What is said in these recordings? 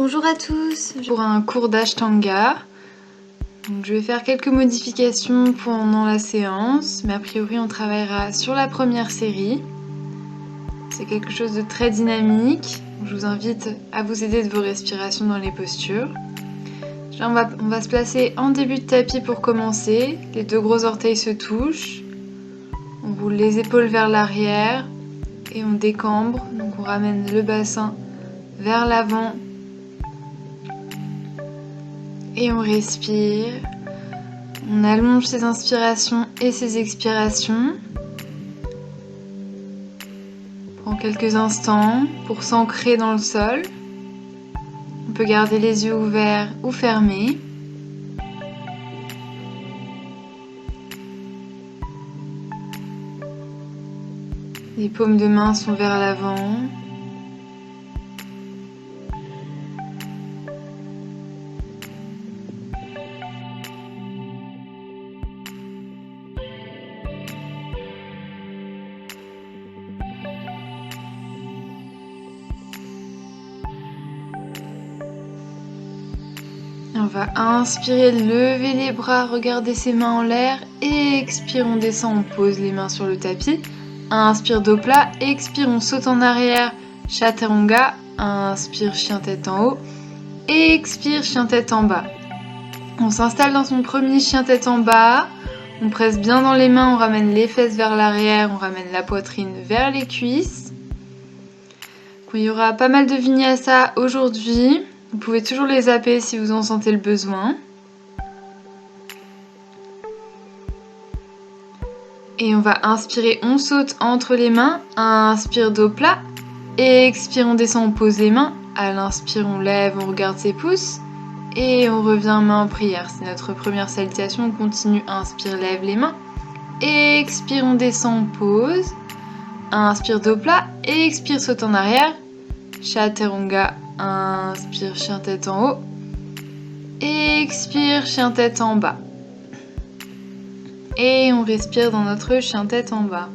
Bonjour à tous, pour un cours d'Ashtanga. Donc, je vais faire quelques modifications pendant la séance, mais a priori on travaillera sur la première série. C'est quelque chose de très dynamique. Je vous invite à vous aider de vos respirations dans les postures. Là, on va se placer en début de tapis pour commencer. Les deux gros orteils se touchent. On roule les épaules vers l'arrière et on décambre. Donc on ramène le bassin vers l'avant. Et on respire. On allonge ses inspirations et ses expirations. On prend quelques instants pour s'ancrer dans le sol. On peut garder les yeux ouverts ou fermés. Les paumes de main sont vers l'avant. On va inspirer, lever les bras, regarder ses mains en l'air. Et expire, on descend, on pose les mains sur le tapis. Inspire, dos plat. Expire, on saute en arrière. Chaturanga. Inspire, chien tête en haut. Expire, chien tête en bas. On s'installe dans son premier chien tête en bas. On presse bien dans les mains, on ramène les fesses vers l'arrière, on ramène la poitrine vers les cuisses. Il y aura pas mal de vinyasa aujourd'hui. Vous pouvez toujours les zapper si vous en sentez le besoin. Et on va inspirer, on saute entre les mains. Inspire, dos plat. Expire, on descend, on pose les mains. À l'inspire, on lève, on regarde ses pouces. Et on revient main en prière. C'est notre première salutation. On continue. Inspire, lève les mains. Expire, on descend, on pose. Inspire, dos plat. Expire, saute en arrière. Chaturanga. Inspire, chien tête en haut. Expire, chien tête en bas. Et on respire dans notre chien tête en bas.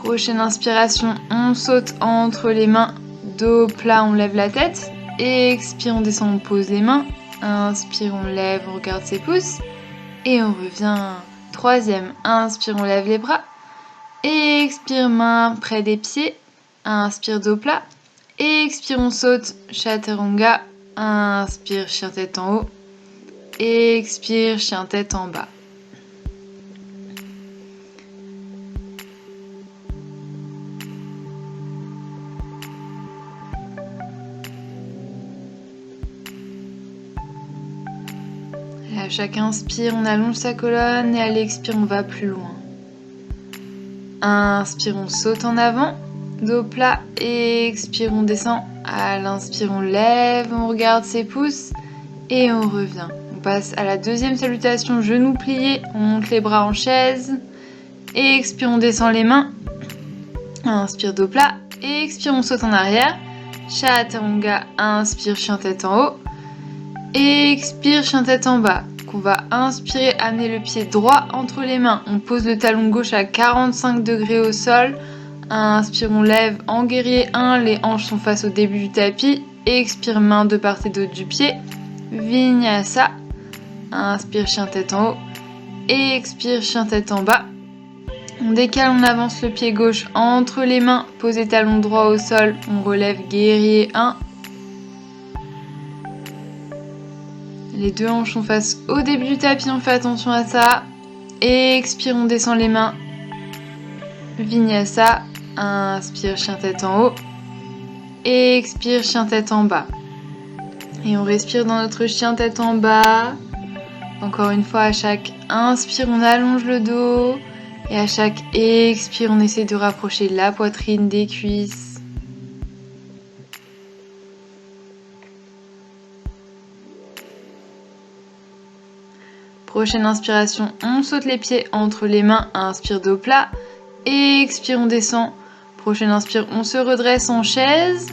Prochaine inspiration, on saute entre les mains, dos plat, on lève la tête. Expire, on descend, on pose les mains. Inspire, on lève, on regarde ses pouces. Et on revient. Troisième, inspire, on lève les bras. Expire, main près des pieds. Inspire, dos plat. Expire, on saute, chaturanga. Inspire, chien tête en haut. Expire, chien tête en bas. À chaque inspire, on allonge sa colonne et à l'expire, on va plus loin. Inspire, on saute en avant, dos plat, expire, on descend. À l'inspire, on lève, on regarde ses pouces et on revient. On passe à la deuxième salutation, genoux pliés, on monte les bras en chaise. Expire, on descend les mains. Inspire, dos plat, expire, on saute en arrière. Chaturanga, inspire, chien tête en haut. Expire, chien tête en bas. On va inspirer, amener le pied droit entre les mains. On pose le talon gauche à 45 degrés au sol. Inspire, on lève en guerrier 1. Les hanches sont face au début du tapis. Expire, main de part et d'autre du pied. Vinyasa. Inspire, chien tête en haut. Expire, chien tête en bas. On décale, on avance le pied gauche entre les mains. Posez talon droit au sol. On relève guerrier 1. Les deux hanches sont face au début du tapis, on fait attention à ça. Expire, on descend les mains. Vinyasa. Inspire, chien tête en haut. Expire, chien tête en bas. Et on respire dans notre chien tête en bas. Encore une fois, à chaque inspire, on allonge le dos. Et à chaque expire, on essaie de rapprocher la poitrine des cuisses. Prochaine inspiration, on saute les pieds entre les mains. Inspire, dos plat. Expire, on descend. Prochaine inspire, on se redresse en chaise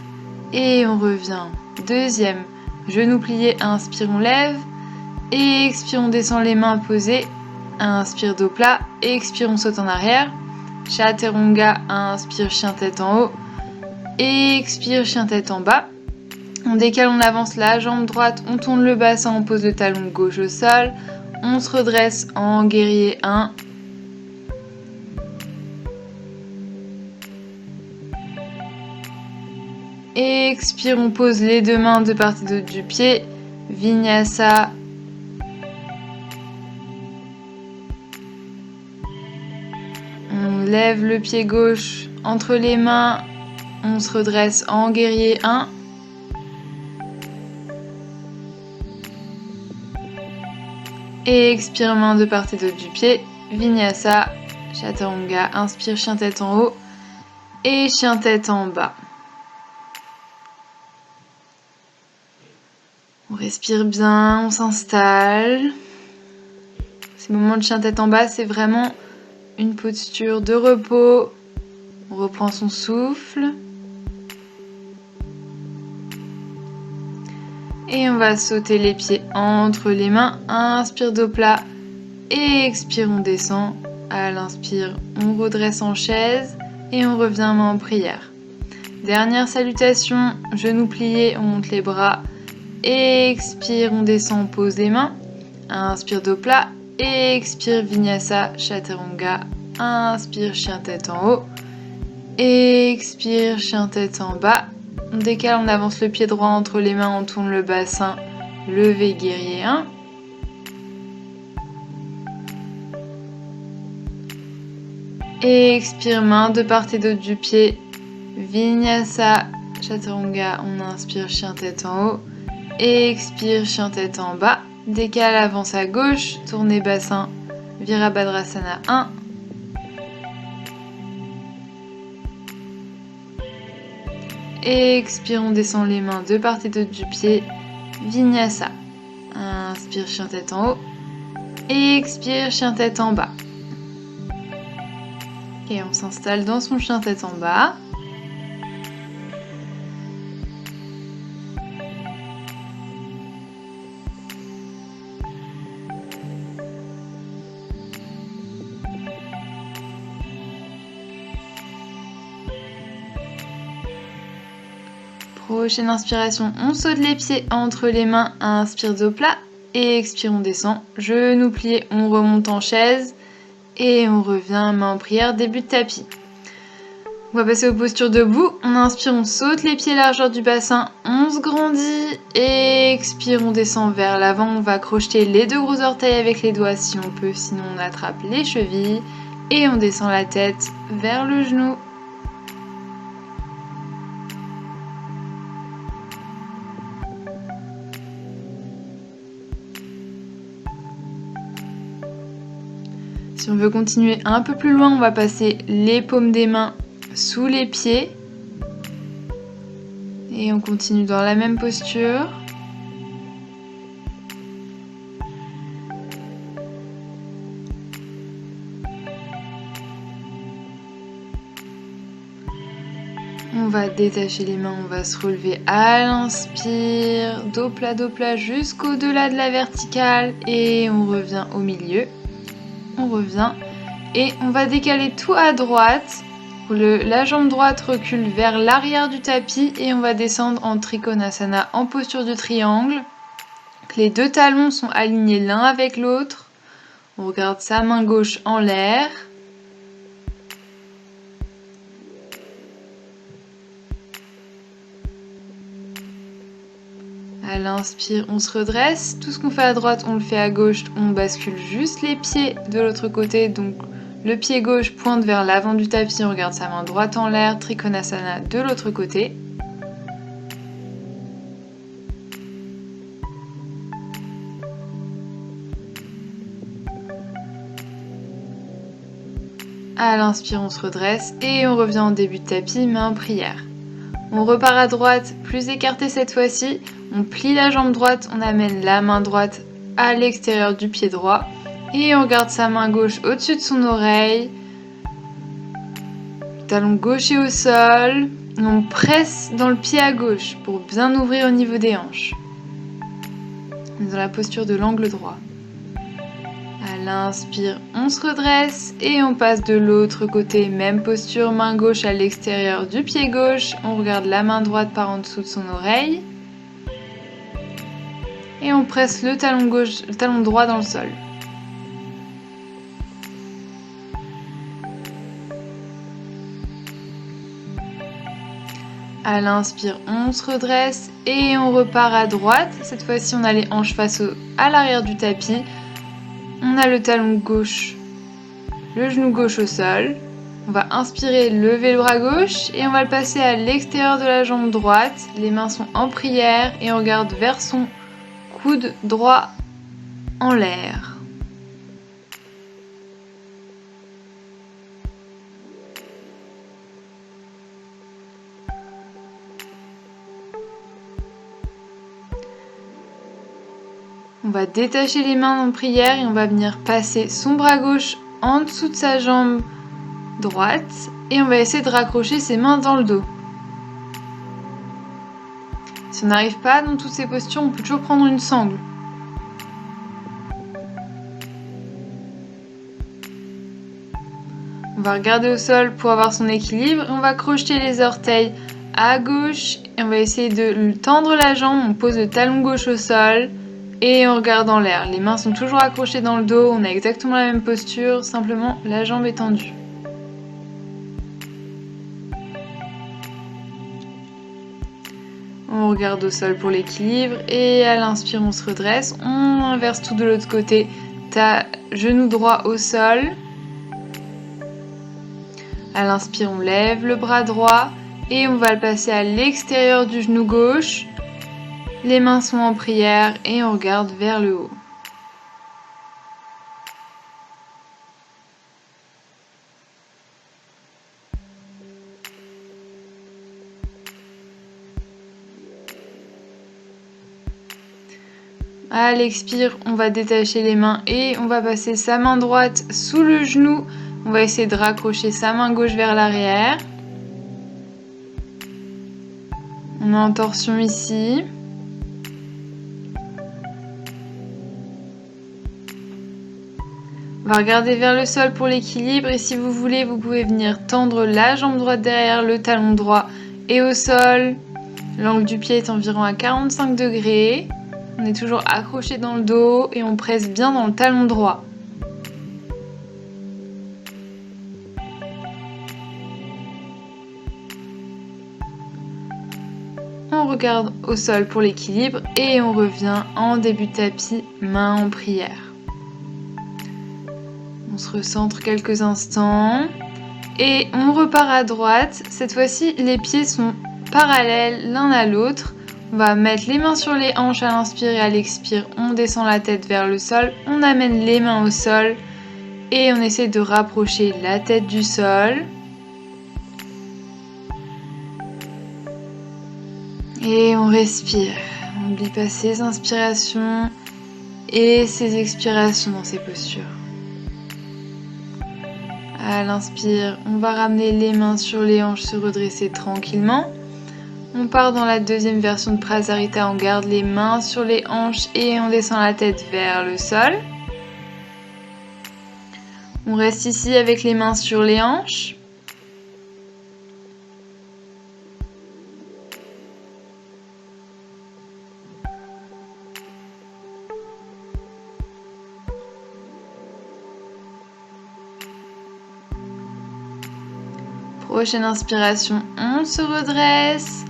et on revient. Deuxième, genou plié, inspire, on lève. Et expire, on descend les mains posées. Inspire, dos plat. Expire, on saute en arrière. Chaturanga, inspire, chien tête en haut. Expire, chien tête en bas. On décale, on avance la jambe droite, on tourne le bassin, on pose le talon gauche au sol. On se redresse en guerrier 1. Expire, on pose les deux mains de part et d'autre du pied. Vinyasa. On lève le pied gauche entre les mains. On se redresse en guerrier 1. Et expire, main de part et d'autre du pied. Vinyasa. Chaturanga. Inspire, chien tête en haut. Et chien tête en bas. On respire bien, on s'installe. Ces moments de chien tête en bas, c'est vraiment une posture de repos. On reprend son souffle. Et on va sauter les pieds entre les mains. Inspire, dos plat. Et expire, on descend. À l'inspire, on redresse en chaise. Et on revient main en prière. Dernière salutation, genoux pliés, on monte les bras. Expire, on descend, on pose les mains. Inspire, dos plat. Expire, Vinyasa, Chaturanga. Inspire, chien tête en haut. Expire, chien tête en bas. On décale, on avance le pied droit entre les mains, on tourne le bassin. Levé, guerrier 1. Expire, main de part et d'autre du pied. Vinyasa, Chaturanga. On inspire, chien tête en haut. Expire, chien tête en bas. Décale, avance à gauche. Tournez bassin. Virabhadrasana 1. Expire, on descend les mains de part et d'autre du pied. Vinyasa. Inspire, chien tête en haut. Expire, chien tête en bas. Et on s'installe dans son chien tête en bas. Prochaine inspiration, on saute les pieds entre les mains, inspire, dos plat, et expire, on descend, genoux pliés, on remonte en chaise, et on revient, main en prière, début de tapis. On va passer aux postures debout, on inspire, on saute les pieds largeur du bassin, on se grandit, et expire, on descend vers l'avant, on va crocheter les deux gros orteils avec les doigts si on peut, sinon on attrape les chevilles, et on descend la tête vers le genou. Si on veut continuer un peu plus loin, on va passer les paumes des mains sous les pieds. Et on continue dans la même posture. On va détacher les mains, on va se relever à l'inspire, dos plat jusqu'au-delà de la verticale et on revient au milieu. On revient et on va décaler tout à droite. La jambe droite recule vers l'arrière du tapis et on va descendre en Trikonasana en posture de triangle. Les deux talons sont alignés l'un avec l'autre. On regarde sa main gauche en l'air. À l'inspire, on se redresse. Tout ce qu'on fait à droite, on le fait à gauche. On bascule juste les pieds de l'autre côté. Donc le pied gauche pointe vers l'avant du tapis. On regarde sa main droite en l'air. Trikonasana de l'autre côté. À l'inspire, on se redresse et on revient en début de tapis, main en prière. On repart à droite, plus écarté cette fois-ci. On plie la jambe droite, on amène la main droite à l'extérieur du pied droit. Et on garde sa main gauche au-dessus de son oreille. talon gauche est au sol. On presse dans le pied à gauche pour bien ouvrir au niveau des hanches. On est dans la posture de l'angle droit. À l'inspire, on se redresse et on passe de l'autre côté. Même posture, main gauche à l'extérieur du pied gauche. On regarde la main droite par en dessous de son oreille. Et on presse le talon droit dans le sol. À l'inspire, on se redresse et on repart à droite. Cette fois-ci, on a les hanches face à l'arrière du tapis. On a le talon gauche, le genou gauche au sol. On va inspirer, lever le bras gauche et on va le passer à l'extérieur de la jambe droite. Les mains sont en prière et on regarde vers son coude droit en l'air. On va détacher les mains en prière et on va venir passer son bras gauche en dessous de sa jambe droite et on va essayer de raccrocher ses mains dans le dos. Si on n'arrive pas dans toutes ces postures, on peut toujours prendre une sangle. On va regarder au sol pour avoir son équilibre et on va crocheter les orteils à gauche et on va essayer de tendre la jambe. On pose le talon gauche au sol. Et on regarde en l'air. Les mains sont toujours accrochées dans le dos. On a exactement la même posture, simplement la jambe est tendue. On regarde au sol pour l'équilibre. Et à l'inspire, on se redresse. On inverse tout de l'autre côté. Genou droit au sol. À l'inspire, on lève le bras droit. Et on va le passer à l'extérieur du genou gauche. Les mains sont en prière et on regarde vers le haut. À l'expire, on va détacher les mains et on va passer sa main droite sous le genou. On va essayer de raccrocher sa main gauche vers l'arrière. On est en torsion ici. On va regarder vers le sol pour l'équilibre et si vous voulez, vous pouvez venir tendre la jambe droite derrière, le talon droit et au sol. L'angle du pied est environ à 45 degrés. On est toujours accroché dans le dos et on presse bien dans le talon droit. On regarde au sol pour l'équilibre et on revient en début de tapis, main en prière. On se recentre quelques instants et on repart à droite. Cette fois-ci, les pieds sont parallèles l'un à l'autre. On va mettre les mains sur les hanches à l'inspire et à l'expire. On descend la tête vers le sol. On amène les mains au sol et on essaie de rapprocher la tête du sol. Et on respire. On n'oublie pas ses inspirations et ses expirations dans ces postures. À l'inspire, on va ramener les mains sur les hanches, se redresser tranquillement. On part dans la deuxième version de Prasarita, on garde les mains sur les hanches et on descend la tête vers le sol. On reste ici avec les mains sur les hanches. Prochaine inspiration, on se redresse.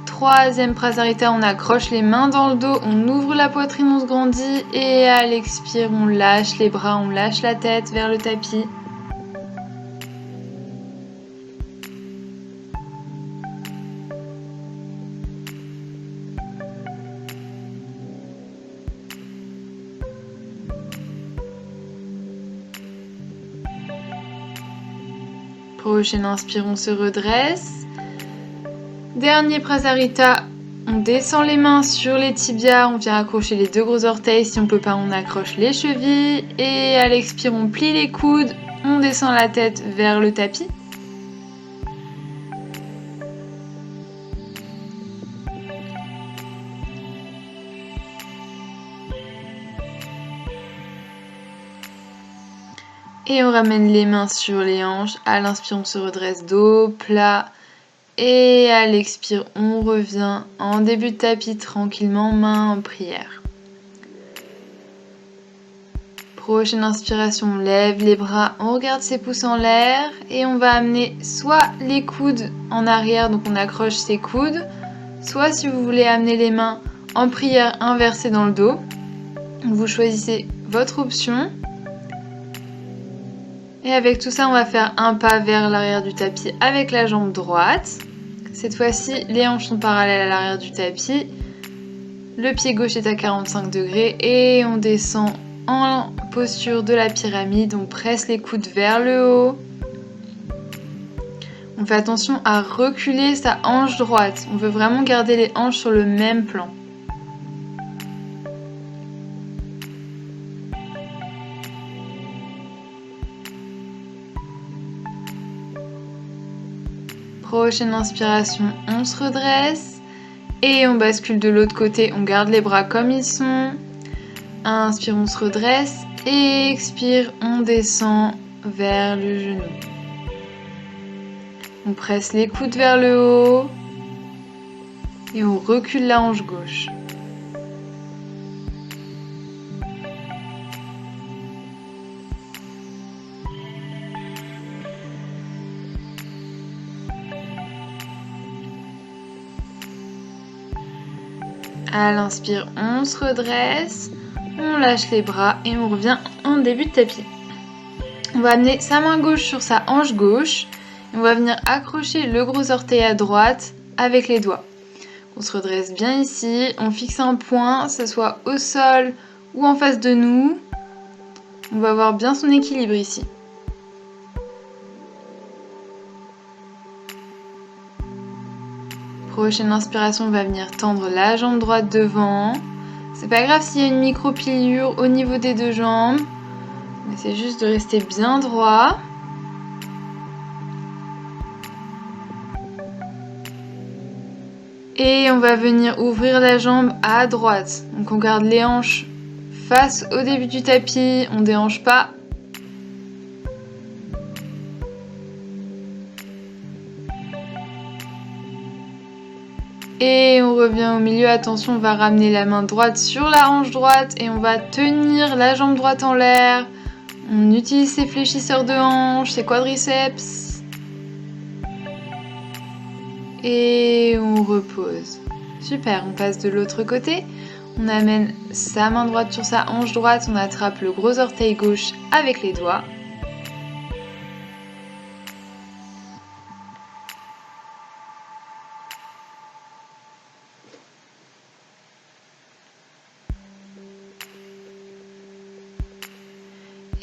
Troisième Prasarita, on accroche les mains dans le dos, on ouvre la poitrine, on se grandit et à l'expire, on lâche les bras, on lâche la tête vers le tapis. Prochaine inspire, on se redresse. Dernier Prasarita, on descend les mains sur les tibias, on vient accrocher les deux gros orteils. Si on peut pas, on accroche les chevilles. Et à l'expire, on plie les coudes, on descend la tête vers le tapis. Et on ramène les mains sur les hanches. À l'inspire, on se redresse dos plat. Et à l'expire, on revient en début de tapis tranquillement, main en prière. Prochaine inspiration, on lève les bras, on regarde ses pouces en l'air et on va amener soit les coudes en arrière, donc on accroche ses coudes, soit si vous voulez amener les mains en prière inversée dans le dos, vous choisissez votre option. Et avec tout ça, on va faire un pas vers l'arrière du tapis avec la jambe droite. Cette fois-ci, les hanches sont parallèles à l'arrière du tapis. Le pied gauche est à 45 degrés et on descend en posture de la pyramide. On presse les coudes vers le haut. On fait attention à reculer sa hanche droite. On veut vraiment garder les hanches sur le même plan. Prochaine inspiration, on se redresse et on bascule de l'autre côté. On garde les bras comme ils sont. Inspire, on se redresse et expire, on descend vers le genou. On presse les coudes vers le haut et on recule la hanche gauche. À l'inspire, on se redresse, on lâche les bras et on revient en début de tapis. On va amener sa main gauche sur sa hanche gauche et on va venir accrocher le gros orteil à droite avec les doigts. On se redresse bien ici, on fixe un point, que ce soit au sol ou en face de nous. On va avoir bien son équilibre ici. Prochaine inspiration, on va venir tendre la jambe droite devant. C'est pas grave s'il y a une micro-pliure au niveau des deux jambes. Mais c'est juste de rester bien droit. Et on va venir ouvrir la jambe à droite. Donc on garde les hanches face au début du tapis, on déhanche pas. Et on revient au milieu, attention, on va ramener la main droite sur la hanche droite et on va tenir la jambe droite en l'air. On utilise ses fléchisseurs de hanches, ses quadriceps. Et on repose. Super, on passe de l'autre côté. On amène sa main droite sur sa hanche droite, on attrape le gros orteil gauche avec les doigts.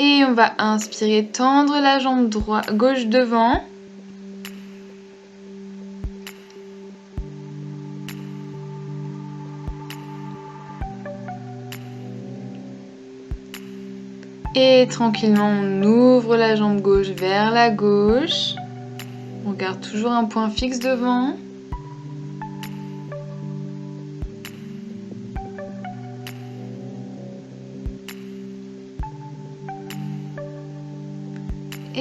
Et on va inspirer, tendre la jambe gauche devant. Et tranquillement, on ouvre la jambe gauche vers la gauche. On garde toujours un point fixe devant.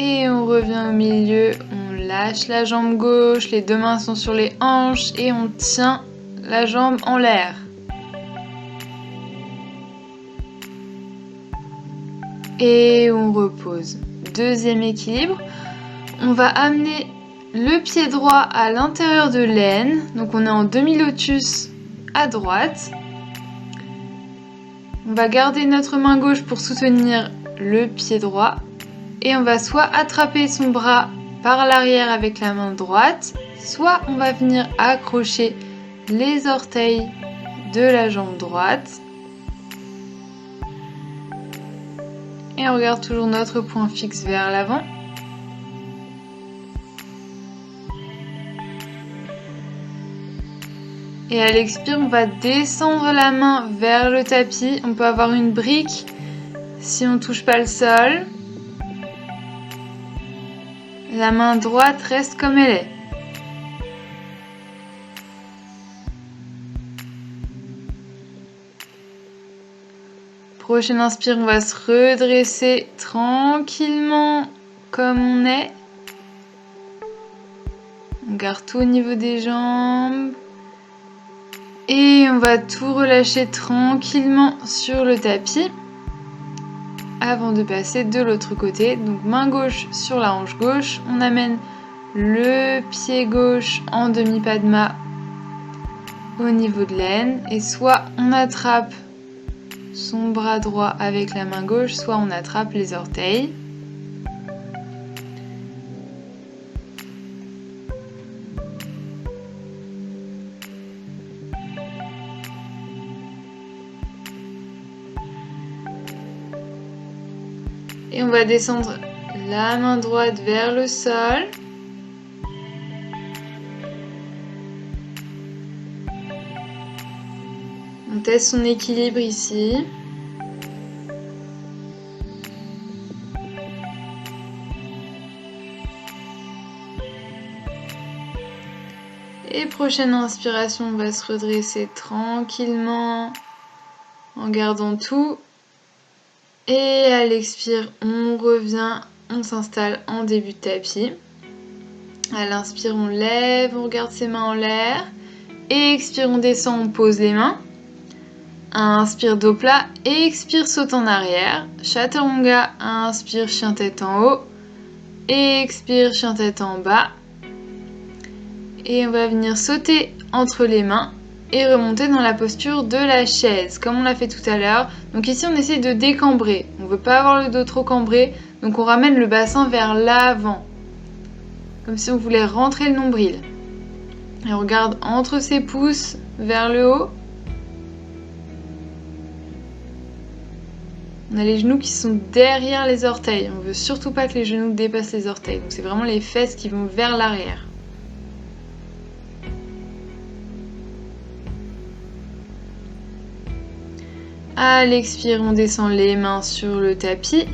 Et on revient au milieu, on lâche la jambe gauche, les deux mains sont sur les hanches et on tient la jambe en l'air. Et on repose. Deuxième équilibre, on va amener le pied droit à l'intérieur de l'aine, donc on est en demi-lotus à droite. On va garder notre main gauche pour soutenir le pied droit. Et on va soit attraper son bras par l'arrière avec la main droite, soit on va venir accrocher les orteils de la jambe droite. Et on regarde toujours notre point fixe vers l'avant. Et à l'expire, on va descendre la main vers le tapis. On peut avoir une brique si on ne touche pas le sol. La main droite reste comme elle est. Prochaine inspire, on va se redresser tranquillement comme on est. On garde tout au niveau des jambes. Et on va tout relâcher tranquillement sur le tapis avant de passer de l'autre côté. Donc main gauche sur la hanche gauche. On amène le pied gauche en demi-padma au niveau de l'aine. Et soit on attrape son bras droit avec la main gauche, soit on attrape les orteils. Et on va descendre la main droite vers le sol. On teste son équilibre ici. Et prochaine inspiration, on va se redresser tranquillement en gardant tout. Et à l'expire, on revient, on s'installe en début de tapis. À l'inspire, on lève, on regarde ses mains en l'air. Et expire, on descend, on pose les mains. Inspire, dos plat. Et expire, saute en arrière. Chaturanga, inspire, chien tête en haut. Et expire, chien tête en bas. Et on va venir sauter entre les mains et remonter dans la posture de la chaise, comme on l'a fait tout à l'heure. Donc ici, on essaie de décambrer. On ne veut pas avoir le dos trop cambré, donc on ramène le bassin vers l'avant, comme si on voulait rentrer le nombril. Et on regarde entre ses pouces vers le haut. On a les genoux qui sont derrière les orteils. On ne veut surtout pas que les genoux dépassent les orteils. Donc c'est vraiment les fesses qui vont vers l'arrière. À l'expire, on descend les mains sur le tapis.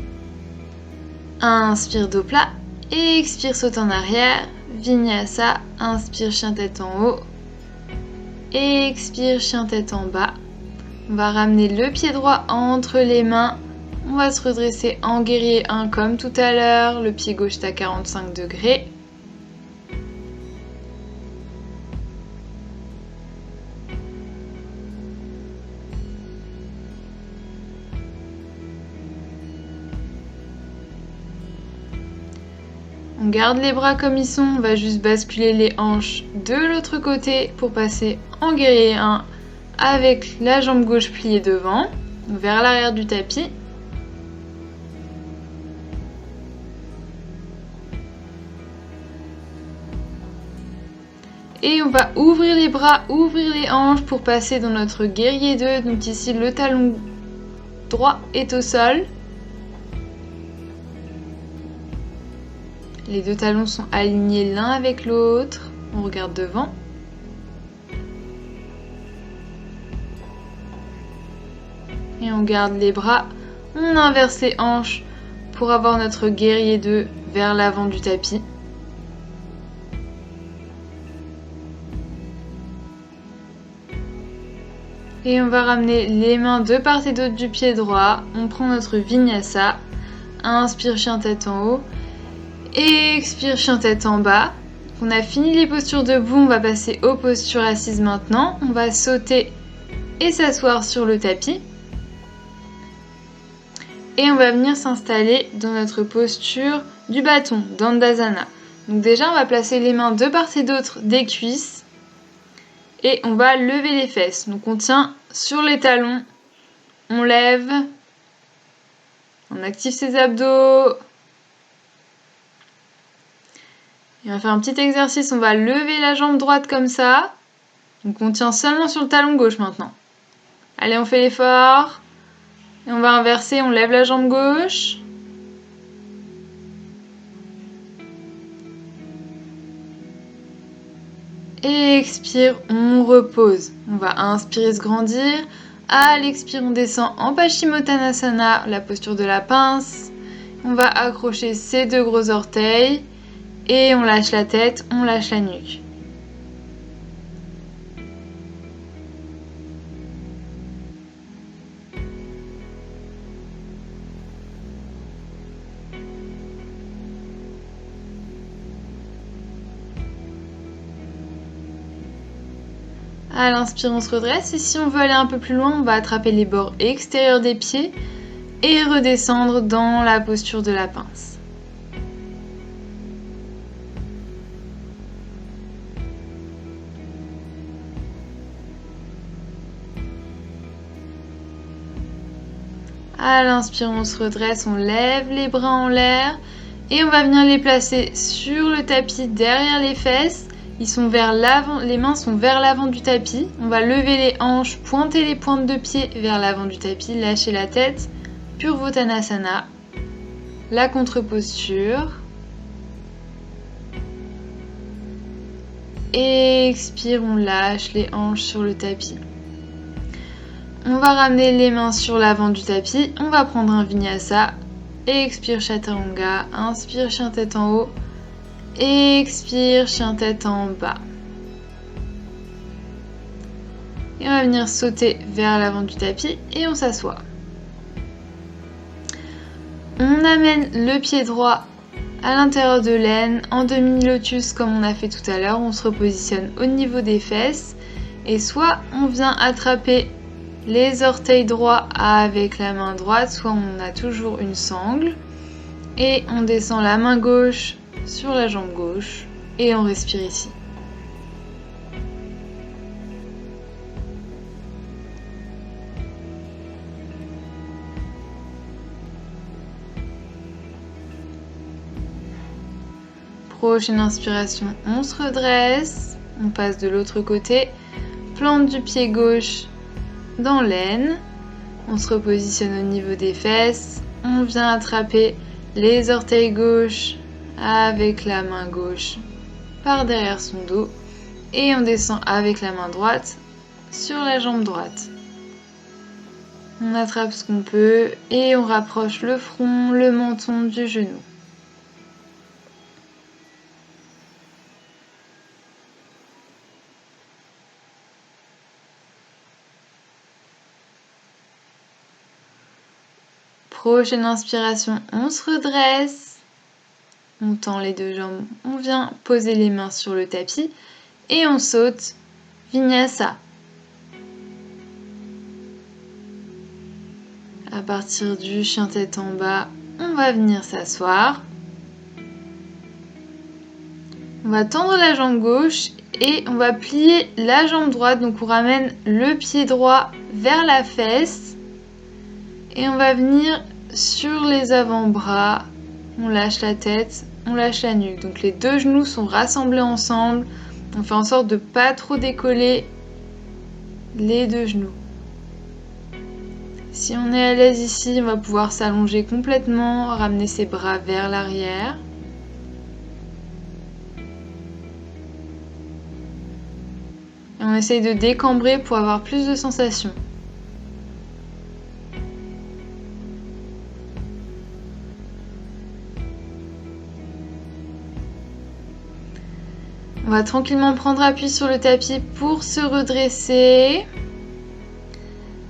Inspire, dos plat. Et expire, saute en arrière. Vinyasa. Inspire, chien tête en haut. Et expire, chien tête en bas. On va ramener le pied droit entre les mains. On va se redresser en guerrier 1 comme tout à l'heure. Le pied gauche est à 45 degrés. On garde les bras comme ils sont, on va juste basculer les hanches de l'autre côté pour passer en guerrier 1 avec la jambe gauche pliée devant, vers l'arrière du tapis. Et on va ouvrir les bras, ouvrir les hanches pour passer dans notre guerrier 2. Donc ici, le talon droit est au sol. Les deux talons sont alignés l'un avec l'autre. On regarde devant. Et on garde les bras. On inverse les hanches pour avoir notre guerrier 2 vers l'avant du tapis. Et on va ramener les mains de part et d'autre du pied droit. On prend notre vinyasa. Inspire, chien tête en haut. Et expire, chien tête en bas. On a fini les postures debout, on va passer aux postures assises maintenant. On va sauter et s'asseoir sur le tapis. Et on va venir s'installer dans notre posture du bâton, Dandasana. Donc déjà, on va placer les mains de part et d'autre des cuisses. Et on va lever les fesses. Donc on tient sur les talons, on lève, on active ses abdos. Et on va faire un petit exercice, on va lever la jambe droite comme ça. Donc on tient seulement sur le talon gauche maintenant. Allez, on fait l'effort. Et on va inverser, on lève la jambe gauche. Et expire, on repose. On va inspirer, se grandir. À l'expire, on descend en Paschimottanasana, la posture de la pince. On va accrocher ses deux gros orteils. Et on lâche la tête, on lâche la nuque. À l'inspire, on se redresse et si on veut aller un peu plus loin, on va attraper les bords extérieurs des pieds et redescendre dans la posture de la pince. À l'inspire, on se redresse, on lève les bras en l'air et on va venir les placer sur le tapis derrière les fesses. Ils sont vers l'avant, les mains sont vers l'avant du tapis. On va lever les hanches, pointer les pointes de pied vers l'avant du tapis, lâcher la tête. Purvottanasana, la contre-posture. Expire, on lâche les hanches sur le tapis. On va ramener les mains sur l'avant du tapis. On va prendre un vinyasa. Expire, chaturanga. Inspire, chien tête en haut. Expire, chien tête en bas. Et on va venir sauter vers l'avant du tapis et on s'assoit. On amène le pied droit à l'intérieur de l'aine, en demi-lotus comme on a fait tout à l'heure. On se repositionne au niveau des fesses. Et soit on vient attraper les orteils droits avec la main droite, soit on a toujours une sangle. Et on descend la main gauche sur la jambe gauche et on respire ici. Prochaine inspiration, on se redresse, on passe de l'autre côté, plante du pied gauche dans l'aine, on se repositionne au niveau des fesses, on vient attraper les orteils gauche avec la main gauche par derrière son dos et on descend avec la main droite sur la jambe droite. On attrape ce qu'on peut et on rapproche le front, le menton du genou. Prochaine inspiration, on se redresse, on tend les deux jambes, on vient poser les mains sur le tapis et on saute Vinyasa. À partir du chien tête en bas, on va venir s'asseoir. On va tendre la jambe gauche et on va plier la jambe droite, donc on ramène le pied droit vers la fesse et on va venir sur les avant-bras, on lâche la tête, on lâche la nuque. Donc les deux genoux sont rassemblés ensemble. On fait en sorte de ne pas trop décoller les deux genoux. Si on est à l'aise ici, on va pouvoir s'allonger complètement, ramener ses bras vers l'arrière. Et on essaye de décambrer pour avoir plus de sensations. On va tranquillement prendre appui sur le tapis pour se redresser.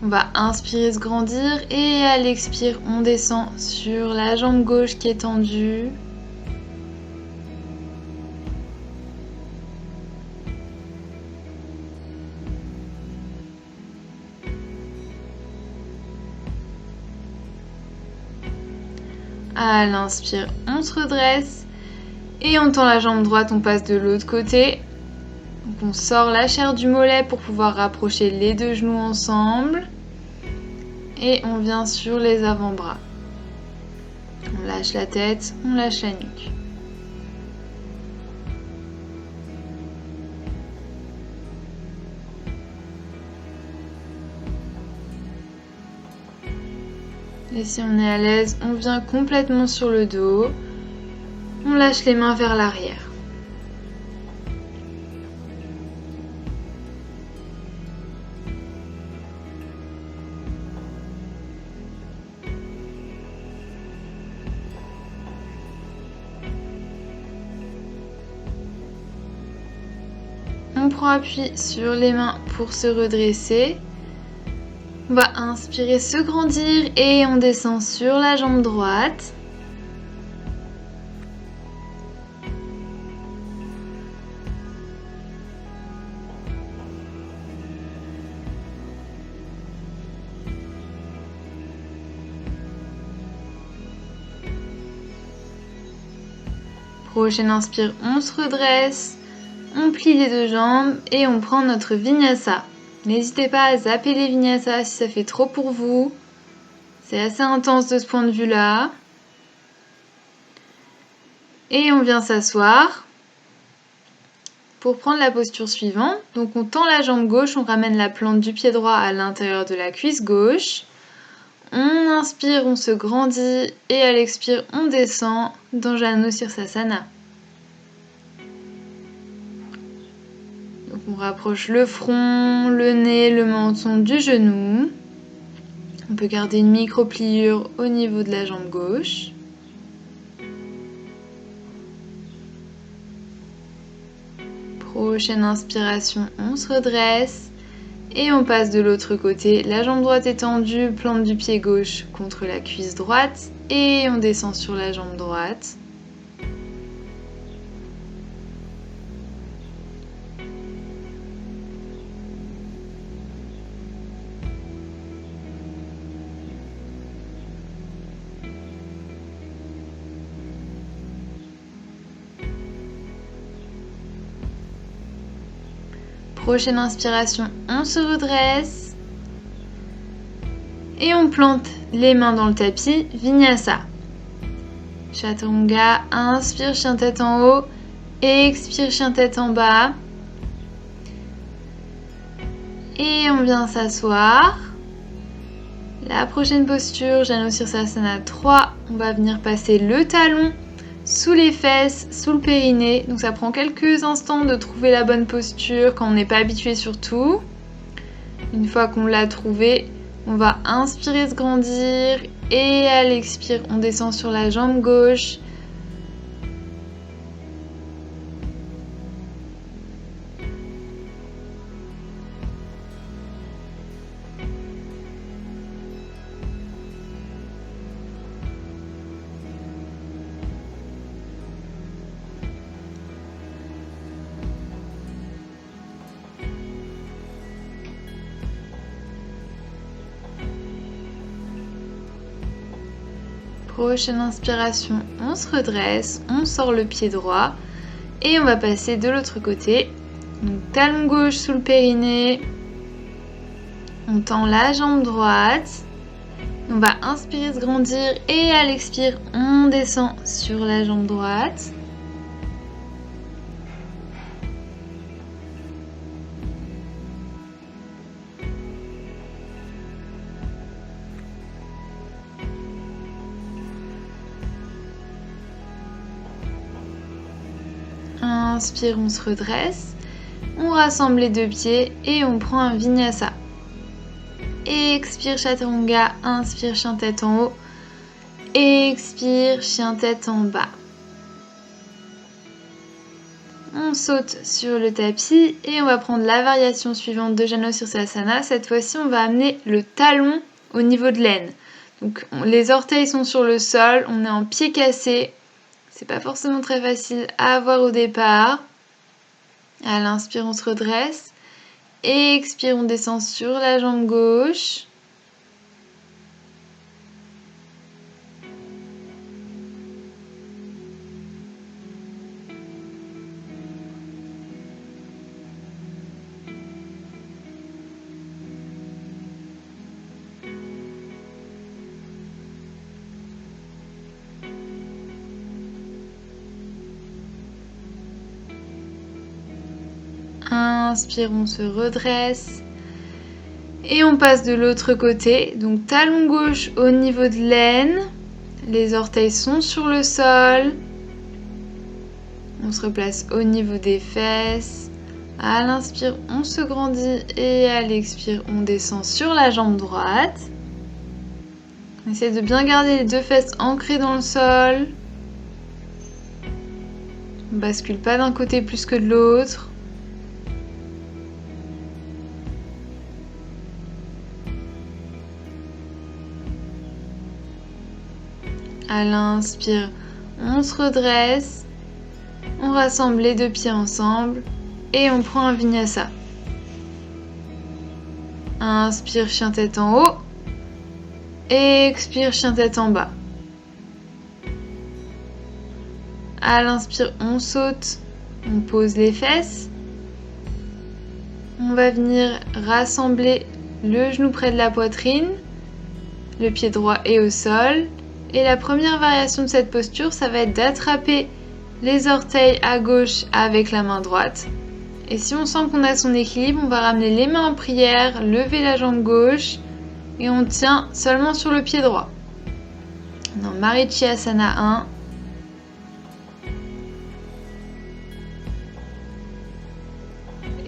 On va inspirer, se grandir et à l'expire, on descend sur la jambe gauche qui est tendue. À l'inspire, on se redresse. Et on tend la jambe droite, on passe de l'autre côté. Donc on sort la chair du mollet pour pouvoir rapprocher les deux genoux ensemble. Et on vient sur les avant-bras. On lâche la tête, on lâche la nuque. Et si on est à l'aise, on vient complètement sur le dos. On lâche les mains vers l'arrière. On prend appui sur les mains pour se redresser. On va inspirer, se grandir et on descend sur la jambe droite. Prochaine inspire, on se redresse, on plie les deux jambes et on prend notre vinyasa. N'hésitez pas à zapper les vinyasa si ça fait trop pour vous. C'est assez intense de ce point de vue-là. Et on vient s'asseoir pour prendre la posture suivante. Donc on tend la jambe gauche, on ramène la plante du pied droit à l'intérieur de la cuisse gauche. On inspire, on se grandit et à l'expire, on descend dans Janu-Sirsasana. Donc on rapproche le front, le nez, le menton du genou. On peut garder une micro-pliure au niveau de la jambe gauche. Prochaine inspiration, on se redresse et on passe de l'autre côté. La jambe droite est tendue, plante du pied gauche contre la cuisse droite et on descend sur la jambe droite. Prochaine inspiration, on se redresse et on plante les mains dans le tapis, Vinyasa. Chaturanga, inspire, chien tête en haut, expire, chien tête en bas. Et on vient s'asseoir. La prochaine posture, Janu-Sirsasana 3, on va venir passer le talon sous les fesses, sous le périnée. Donc ça prend quelques instants de trouver la bonne posture quand on n'est pas habitué surtout. Une fois qu'on l'a trouvé, on va inspirer, se grandir et à l'expire, on descend sur la jambe gauche. Prochaine inspiration, on se redresse, on sort le pied droit et on va passer de l'autre côté. Donc, talon gauche sous le périnée, on tend la jambe droite, on va inspirer, se grandir et à l'expire, on descend sur la jambe droite. Inspire, on se redresse, on rassemble les deux pieds et on prend un vinyasa. Expire, chaturanga, inspire, chien tête en haut, expire, chien tête en bas. On saute sur le tapis et on va prendre la variation suivante de Janu-Sirsasana. Cette fois-ci, on va amener le talon au niveau de l'aine. Donc les orteils sont sur le sol, on est en pied cassé. C'est pas forcément très facile à avoir au départ. À l'inspire, on se redresse. Expire, on descend sur la jambe gauche. Inspire, on se redresse et on passe de l'autre côté. Donc talon gauche au niveau de l'aine, les orteils sont sur le sol. On se replace au niveau des fesses. À l'inspire, on se grandit et à l'expire, on descend sur la jambe droite. On essaie de bien garder les deux fesses ancrées dans le sol. On ne bascule pas d'un côté plus que de l'autre. À l'inspire, on se redresse, on rassemble les deux pieds ensemble et on prend un vinyasa. Inspire, chien tête en haut, expire, chien tête en bas. À l'inspire, on saute, on pose les fesses. On va venir rassembler le genou près de la poitrine, le pied droit est au sol. Et la première variation de cette posture, ça va être d'attraper les orteils à gauche avec la main droite. Et si on sent qu'on a son équilibre, on va ramener les mains en prière, lever la jambe gauche et on tient seulement sur le pied droit. Dans Marichyasana 1.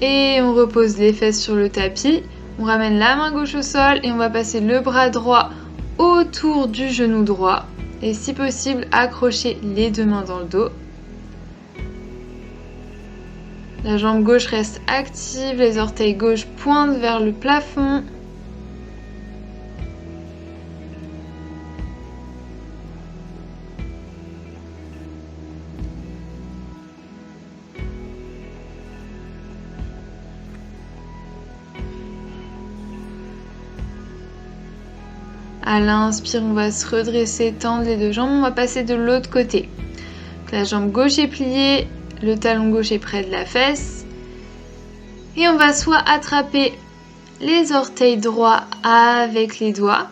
Et on repose les fesses sur le tapis. On ramène la main gauche au sol et on va passer le bras droit autour du genou droit. Et si possible, accrocher les deux mains dans le dos. La jambe gauche reste active, les orteils gauche pointent vers le plafond. À l'inspire, on va se redresser, tendre les deux jambes. On va passer de l'autre côté. La jambe gauche est pliée, le talon gauche est près de la fesse. Et on va soit attraper les orteils droits avec les doigts,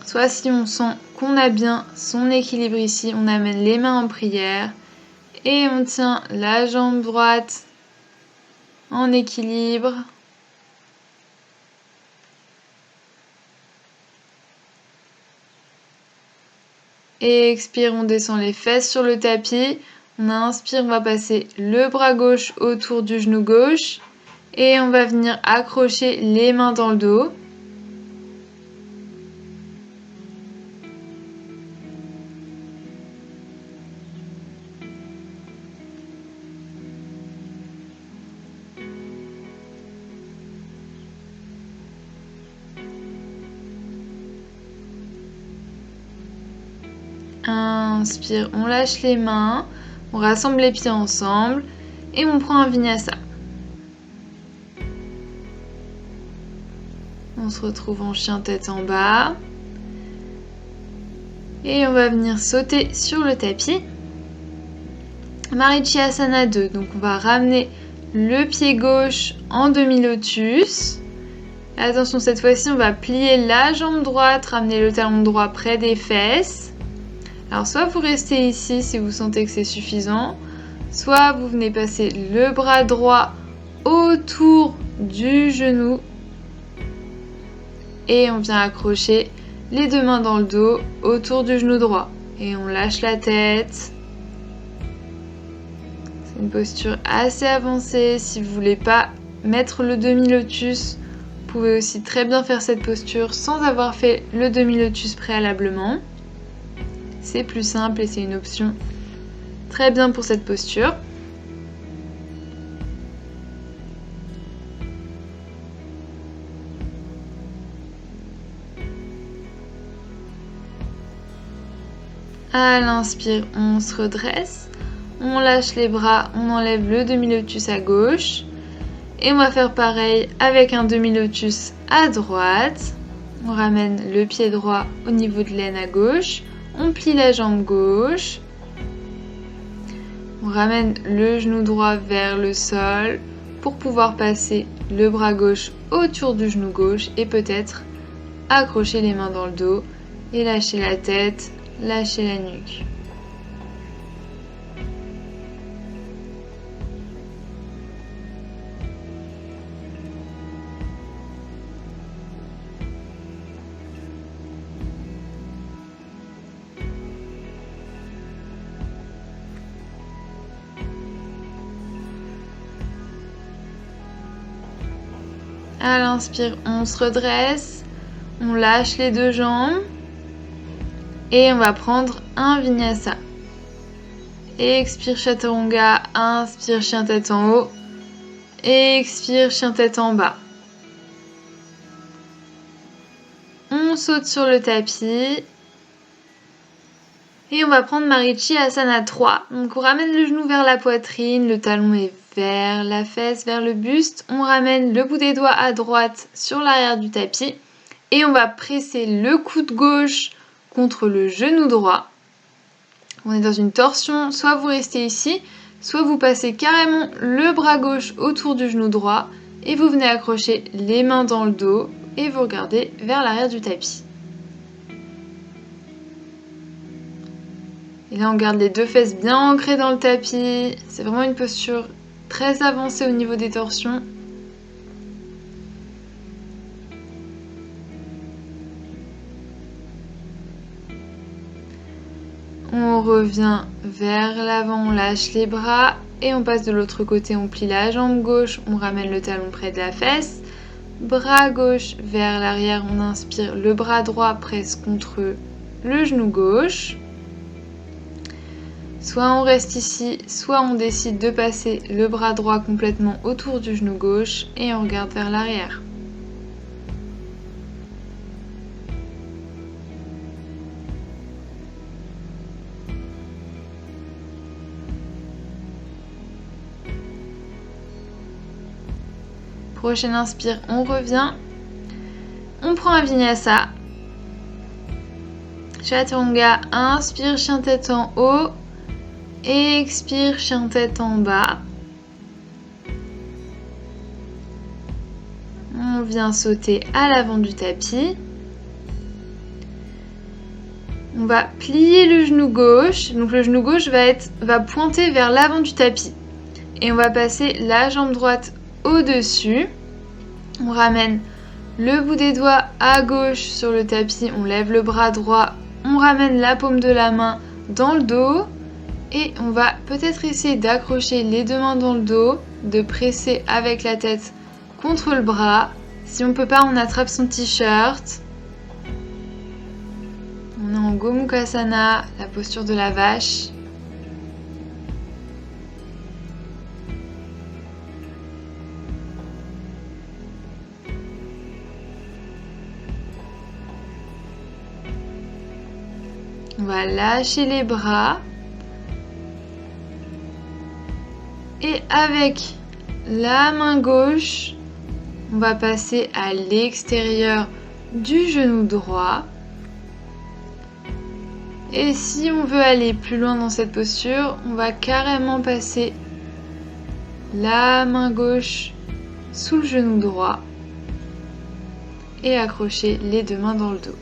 soit si on sent qu'on a bien son équilibre ici, on amène les mains en prière et on tient la jambe droite en équilibre. Et expire, on descend les fesses sur le tapis. On inspire, on va passer le bras gauche autour du genou gauche. Et on va venir accrocher les mains dans le dos. Inspire, on lâche les mains, on rassemble les pieds ensemble et on prend un vinyasa. On se retrouve en chien tête en bas. Et on va venir sauter sur le tapis. Marichyasana 2, donc on va ramener le pied gauche en demi-lotus. Attention, cette fois-ci, on va plier la jambe droite, ramener le talon droit près des fesses. Alors, soit vous restez ici si vous sentez que c'est suffisant, soit vous venez passer le bras droit autour du genou et on vient accrocher les deux mains dans le dos autour du genou droit. Et on lâche la tête. C'est une posture assez avancée. Si vous ne voulez pas mettre le demi-lotus, vous pouvez aussi très bien faire cette posture sans avoir fait le demi-lotus préalablement. C'est plus simple et c'est une option très bien pour cette posture. À l'inspire, on se redresse, on lâche les bras, on enlève le demi-lotus à gauche. Et on va faire pareil avec un demi-lotus à droite. On ramène le pied droit au niveau de l'aine à gauche. On plie la jambe gauche. On ramène le genou droit vers le sol pour pouvoir passer le bras gauche autour du genou gauche et peut-être accrocher les mains dans le dos et lâcher la tête, lâcher la nuque. À l'inspire, on se redresse, on lâche les deux jambes et on va prendre un vinyasa. Expire chaturanga, inspire chien tête en haut, expire chien tête en bas. On saute sur le tapis et on va prendre Marichyasana 3. Donc on ramène le genou vers la poitrine, le talon est vers la fesse, vers le buste. On ramène le bout des doigts à droite sur l'arrière du tapis et on va presser le coude gauche contre le genou droit. On est dans une torsion, soit vous restez ici, soit vous passez carrément le bras gauche autour du genou droit et vous venez accrocher les mains dans le dos et vous regardez vers l'arrière du tapis. Et là, on garde les 2 fesses bien ancrées dans le tapis. C'est vraiment une posture très avancée au niveau des torsions. On revient vers l'avant, on lâche les bras et on passe de l'autre côté. On plie la jambe gauche, on ramène le talon près de la fesse. Bras gauche vers l'arrière, on inspire, le bras droit presse contre le genou gauche. Soit on reste ici, soit on décide de passer le bras droit complètement autour du genou gauche et on regarde vers l'arrière. Prochaine inspire, on revient. On prend un vinyasa. Chaturanga, inspire, chien tête en haut. Expire, chien tête en bas. On vient sauter à l'avant du tapis. On va plier le genou gauche. Donc le genou gauche va pointer vers l'avant du tapis. Et on va passer la jambe droite au-dessus. On ramène le bout des doigts à gauche sur le tapis. On lève le bras droit. On ramène la paume de la main dans le dos. Et on va peut-être essayer d'accrocher les 2 mains dans le dos, de presser avec la tête contre le bras. Si on ne peut pas, on attrape son t-shirt. On est en Gomukhasana, la posture de la vache. On va lâcher les bras. Et avec la main gauche, on va passer à l'extérieur du genou droit. Et si on veut aller plus loin dans cette posture, on va carrément passer la main gauche sous le genou droit et accrocher les 2 mains dans le dos.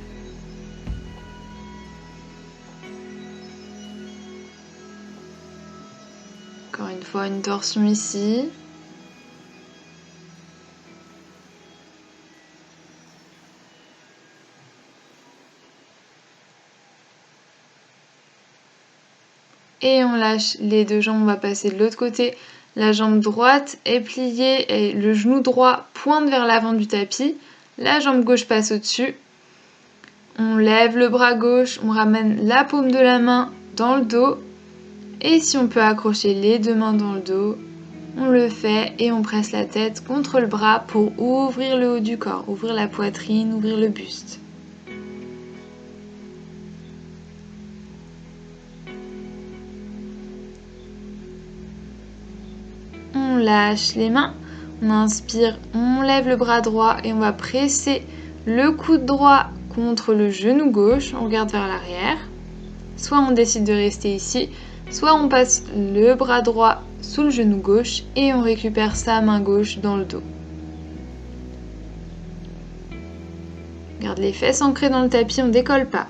Encore une fois, une torsion ici. Et on lâche les 2 jambes, on va passer de l'autre côté. La jambe droite est pliée et le genou droit pointe vers l'avant du tapis. La jambe gauche passe au-dessus. On lève le bras gauche, on ramène la paume de la main dans le dos. Et si on peut accrocher les 2 mains dans le dos, on le fait et on presse la tête contre le bras pour ouvrir le haut du corps, ouvrir la poitrine, ouvrir le buste. On lâche les mains, on inspire, on lève le bras droit et on va presser le coude droit contre le genou gauche, on regarde vers l'arrière. Soit on décide de rester ici, soit on passe le bras droit sous le genou gauche et on récupère sa main gauche dans le dos. Garde les fesses ancrées dans le tapis, on ne décolle pas.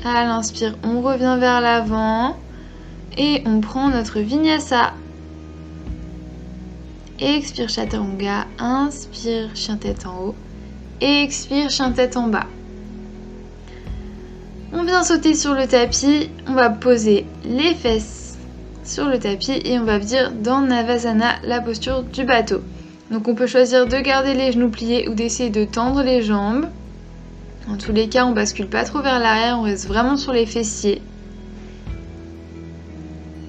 À l'inspire, on revient vers l'avant et on prend notre vinyasa. Expire, chaturanga, inspire, chien tête en haut. Expire, chien tête en bas. On vient sauter sur le tapis, on va poser les fesses sur le tapis et on va venir dans Navasana, la posture du bateau. Donc on peut choisir de garder les genoux pliés ou d'essayer de tendre les jambes. En tous les cas, on bascule pas trop vers l'arrière, on reste vraiment sur les fessiers.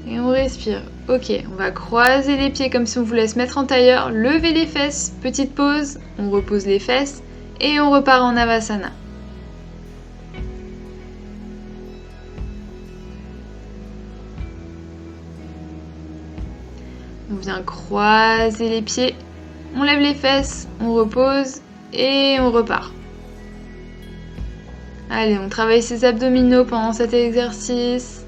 Et on respire. Ok, on va croiser les pieds comme si on voulait se mettre en tailleur, lever les fesses, petite pause, on repose les fesses et on repart en Navasana. On vient croiser les pieds, on lève les fesses, on repose et on repart. Allez, on travaille ses abdominaux pendant cet exercice.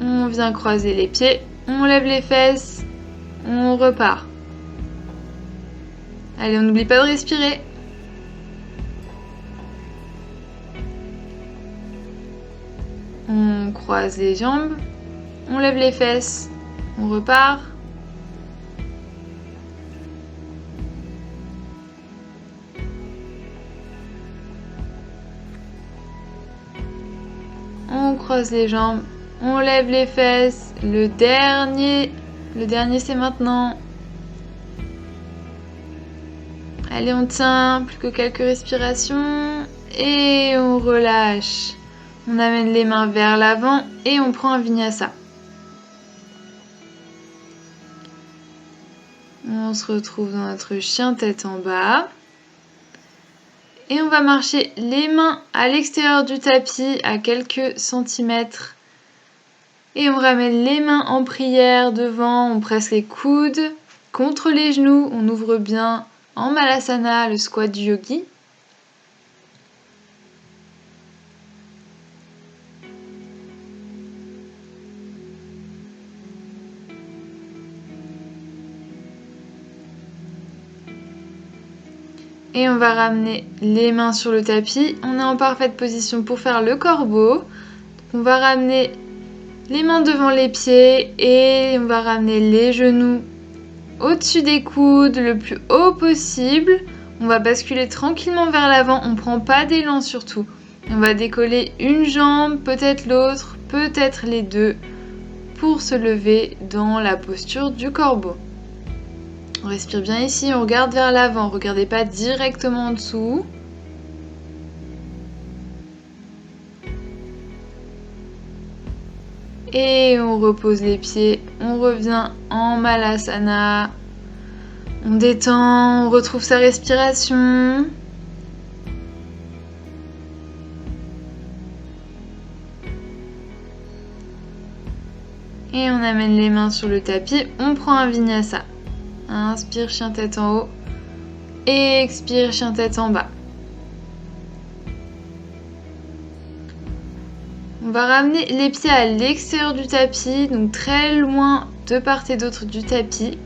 On vient croiser les pieds, on lève les fesses, on repart. Allez, on n'oublie pas de respirer. On croise les jambes, on lève les fesses, on repart. On croise les jambes, on lève les fesses. Le dernier c'est maintenant. Allez, on tient, plus que quelques respirations et on relâche. On amène les mains vers l'avant et on prend un vinyasa. On se retrouve dans notre chien tête en bas. Et on va marcher les mains à l'extérieur du tapis à quelques centimètres. Et on ramène les mains en prière devant, on presse les coudes contre les genoux, on ouvre bien en Malasana, le squat du yogi. Et on va ramener les mains sur le tapis. On est en parfaite position pour faire le corbeau. On va ramener les mains devant les pieds et on va ramener les genoux au-dessus des coudes le plus haut possible. On va basculer tranquillement vers l'avant. On ne prend pas d'élan surtout. On va décoller une jambe, peut-être l'autre, peut-être les deux pour se lever dans la posture du corbeau. On respire bien ici, on regarde vers l'avant, regardez pas directement en dessous. Et on repose les pieds, on revient en Malasana. On détend, on retrouve sa respiration. Et on amène les mains sur le tapis, on prend un vinyasa. Inspire, chien tête en haut. Expire, chien tête en bas. On va ramener les pieds à l'extérieur du tapis, donc très loin de part et d'autre du tapis.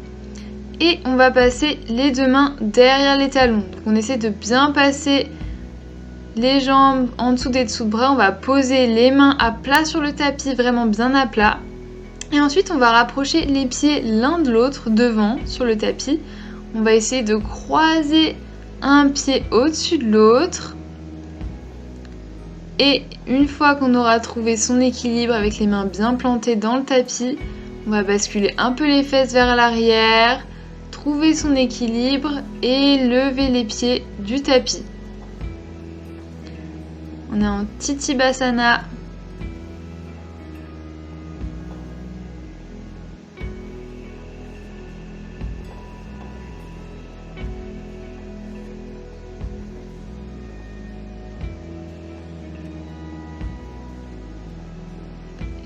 Et on va passer les deux mains derrière les talons. Donc on essaie de bien passer les jambes en dessous des dessous de bras. On va poser les mains à plat sur le tapis, vraiment bien à plat. Et ensuite, on va rapprocher les pieds l'un de l'autre devant sur le tapis. On va essayer de croiser un pied au-dessus de l'autre. Et une fois qu'on aura trouvé son équilibre avec les mains bien plantées dans le tapis, on va basculer un peu les fesses vers l'arrière, trouver son équilibre et lever les pieds du tapis. On est en Titibhasana.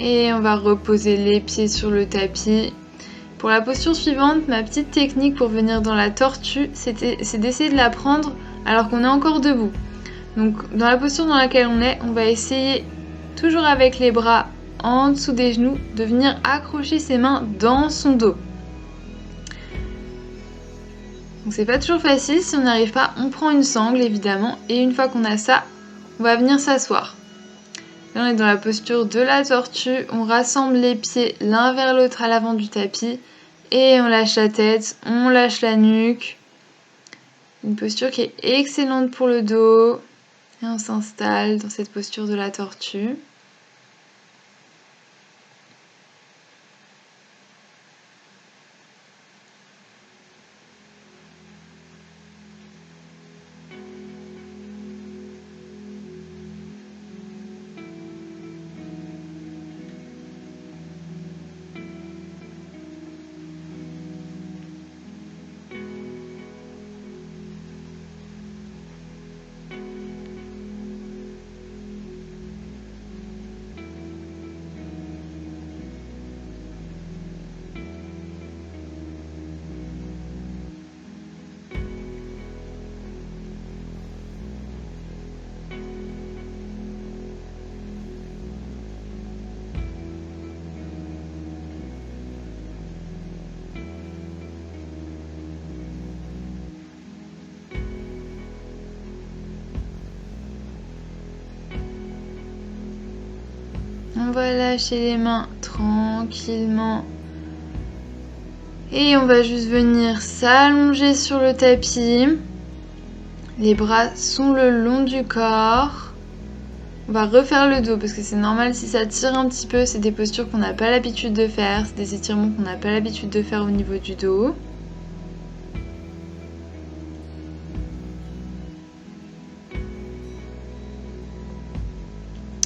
Et on va reposer les pieds sur le tapis. Pour la posture suivante, ma petite technique pour venir dans la tortue, c'est d'essayer de la prendre alors qu'on est encore debout. Donc dans la posture dans laquelle on va essayer, toujours avec les bras en dessous des genoux, de venir accrocher ses mains dans son dos. Donc c'est pas toujours facile, si on n'y arrive pas, on prend une sangle évidemment, et une fois qu'on a ça, on va venir s'asseoir. Là, on est dans la posture de la tortue. On rassemble les pieds l'un vers l'autre à l'avant du tapis. Et on lâche la tête, on lâche la nuque. Une posture qui est excellente pour le dos. Et on s'installe dans cette posture de la tortue. On va lâcher les mains tranquillement. Et on va juste venir s'allonger sur le tapis. Les bras sont le long du corps. On va refaire le dos parce que c'est normal si ça tire un petit peu. C'est des postures qu'on n'a pas l'habitude de faire. C'est des étirements qu'on n'a pas l'habitude de faire au niveau du dos.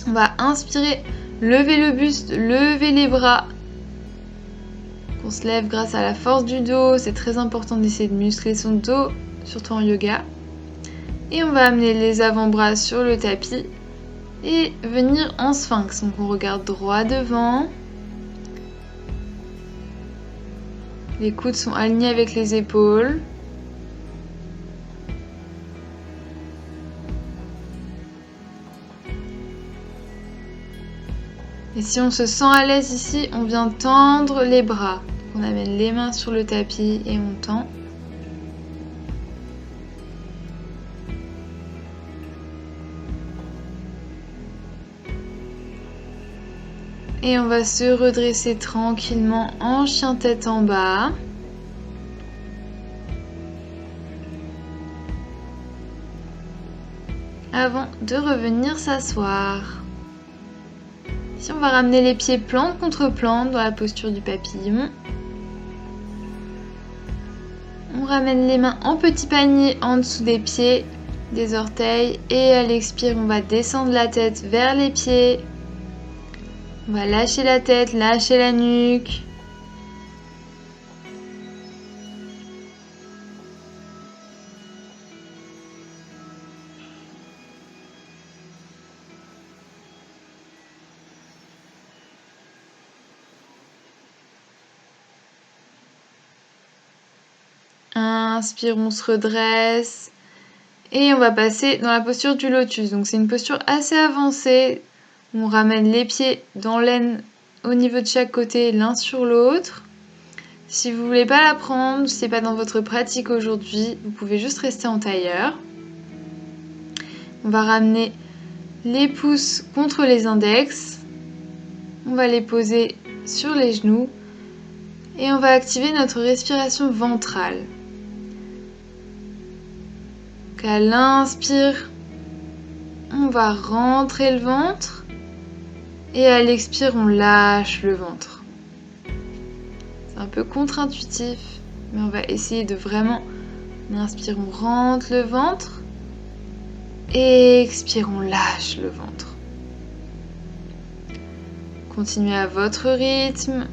On va inspirer, lever le buste, lever les bras. On se lève grâce à la force du dos. C'est très important d'essayer de muscler son dos, surtout en yoga. Et on va amener les avant-bras sur le tapis et venir en sphinx. Donc on regarde droit devant. Les coudes sont alignés avec les épaules. Et si on se sent à l'aise ici, on vient tendre les bras. On amène les mains sur le tapis et on tend. Et on va se redresser tranquillement en chien tête en bas. Avant de revenir s'asseoir. Ici, on va ramener les pieds plante contre plante dans la posture du papillon. On ramène les mains en petit panier en dessous des pieds, des orteils. Et à l'expire, on va descendre la tête vers les pieds. On va lâcher la tête, lâcher la nuque. Inspire, on se redresse. Et on va passer dans la posture du lotus. Donc c'est une posture assez avancée. On ramène les pieds dans l'aine au niveau de chaque côté, l'un sur l'autre. Si vous ne voulez pas la prendre, si ce n'est pas dans votre pratique aujourd'hui, vous pouvez juste rester en tailleur. On va ramener les pouces contre les index. On va les poser sur les genoux. Et on va activer notre respiration ventrale. Donc à l'inspire, on va rentrer le ventre. Et à l'expire, on lâche le ventre. C'est un peu contre-intuitif, mais on va essayer de vraiment... On inspire, on rentre le ventre. Et expire, on lâche le ventre. Continuez à votre rythme.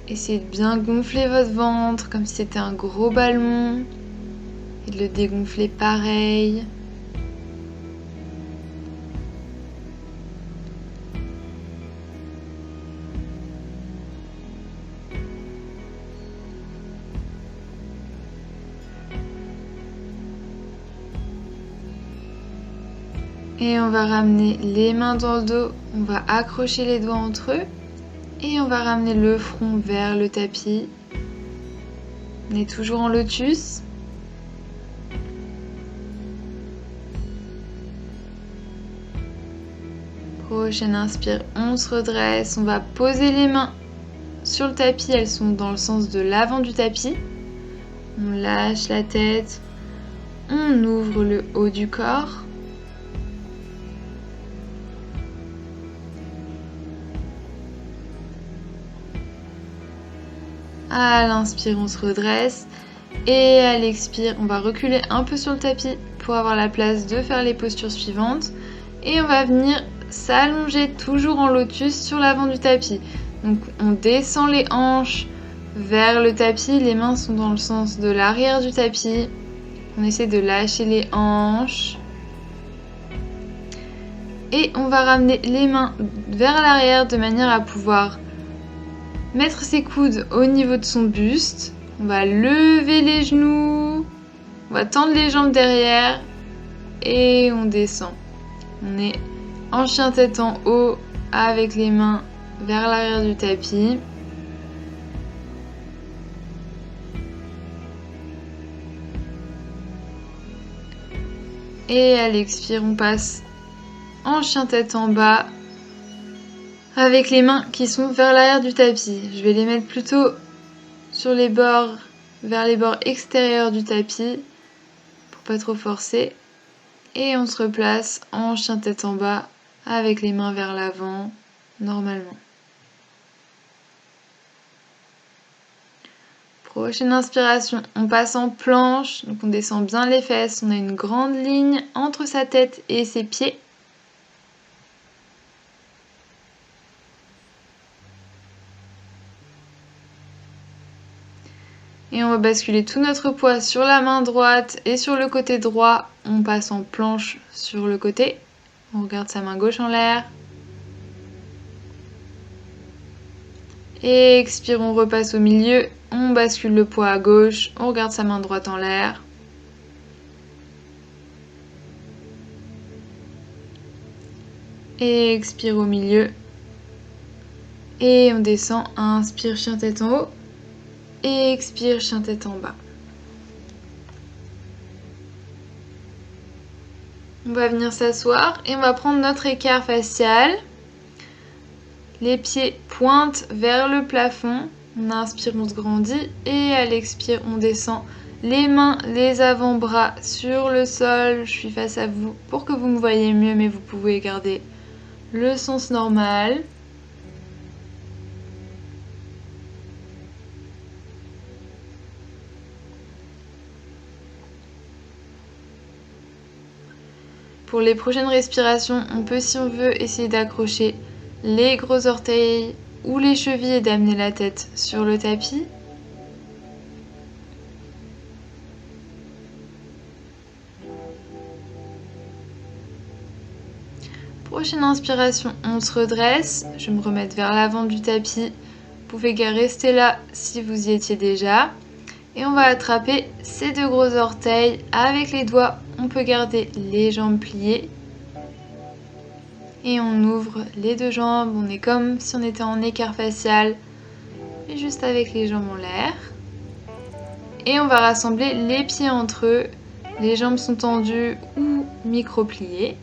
Essayez de bien gonfler votre ventre comme si c'était un gros ballon. Et de le dégonfler pareil. Et on va ramener les mains dans le dos, on va accrocher les doigts entre eux et on va ramener le front vers le tapis. On est toujours en lotus. Prochaine inspire, on se redresse, on va poser les mains sur le tapis, elles sont dans le sens de l'avant du tapis. On lâche la tête, on ouvre le haut du corps. À l'inspire, on se redresse. Et à l'expire, on va reculer un peu sur le tapis pour avoir la place de faire les postures suivantes. Et on va venir s'allonger toujours en lotus sur l'avant du tapis. Donc on descend les hanches vers le tapis. Les mains sont dans le sens de l'arrière du tapis. On essaie de lâcher les hanches. Et on va ramener les mains vers l'arrière de manière à pouvoir mettre ses coudes au niveau de son buste. On va lever les genoux. On va tendre les jambes derrière. Et on descend. On est en chien tête en haut avec les mains vers l'arrière du tapis. Et à l'expire, on passe en chien tête en bas avec les mains qui sont vers l'arrière du tapis. Je vais les mettre plutôt sur les bords, vers les bords extérieurs du tapis pour pas trop forcer. Et on se replace en chien tête en bas avec les mains vers l'avant normalement. Prochaine inspiration, on passe en planche, donc on descend bien les fesses, on a une grande ligne entre sa tête et ses pieds. Et on va basculer tout notre poids sur la main droite et sur le côté droit, on passe en planche sur le côté. On regarde sa main gauche en l'air. Et expire, on repasse au milieu, on bascule le poids à gauche, on regarde sa main droite en l'air. Et expire au milieu. Et on descend, inspire, chien tête en haut. Et expire, chien tête en bas. On va venir s'asseoir et on va prendre notre écart facial. Les pieds pointent vers le plafond. On inspire, on se grandit et à l'expire, on descend. Les mains, les avant-bras sur le sol. Je suis face à vous pour que vous me voyez mieux, mais vous pouvez garder le sens normal. Pour les prochaines respirations, on peut, si on veut, essayer d'accrocher les gros orteils ou les chevilles et d'amener la tête sur le tapis. Prochaine inspiration, on se redresse. Je vais me remettre vers l'avant du tapis. Vous pouvez rester là si vous y étiez déjà. Et on va attraper ces deux gros orteils avec les doigts. On peut garder les jambes pliées. Et on ouvre les deux jambes. On est comme si on était en écart facial, mais juste avec les jambes en l'air. Et on va rassembler les pieds entre eux. Les jambes sont tendues ou micro-pliées.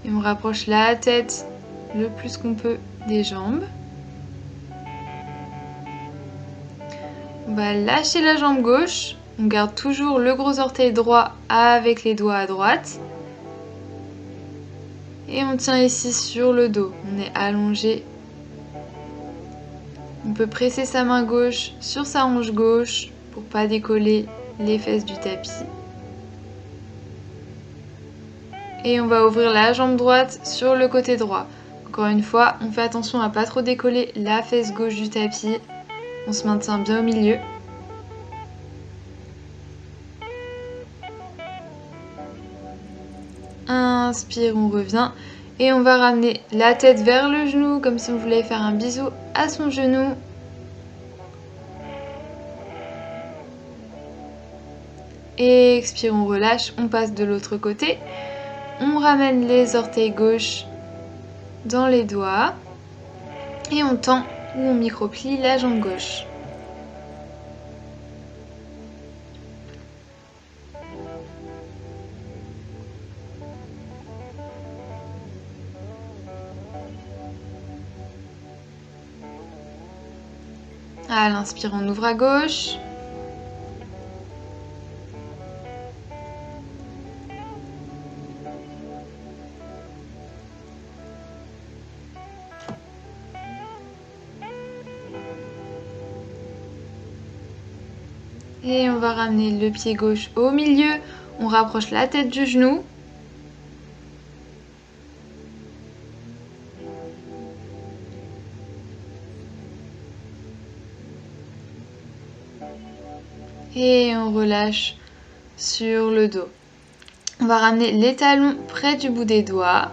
Et on rapproche la tête le plus qu'on peut des jambes. On va lâcher la jambe gauche. On garde toujours le gros orteil droit avec les doigts à droite. Et on tient ici sur le dos. On est allongé. On peut presser sa main gauche sur sa hanche gauche pour ne pas décoller les fesses du tapis. Et on va ouvrir la jambe droite sur le côté droit. Encore une fois, on fait attention à ne pas trop décoller la fesse gauche du tapis. On se maintient bien au milieu. Inspire, on revient. Et on va ramener la tête vers le genou, comme si on voulait faire un bisou à son genou. Et expire, on relâche, on passe de l'autre côté. On ramène les orteils gauche dans les doigts. Et on tend ou on microplie la jambe gauche. À l'inspire, on ouvre à gauche. Et on va ramener le pied gauche au milieu. On rapproche la tête du genou. Et on relâche sur le dos. On va ramener les talons près du bout des doigts,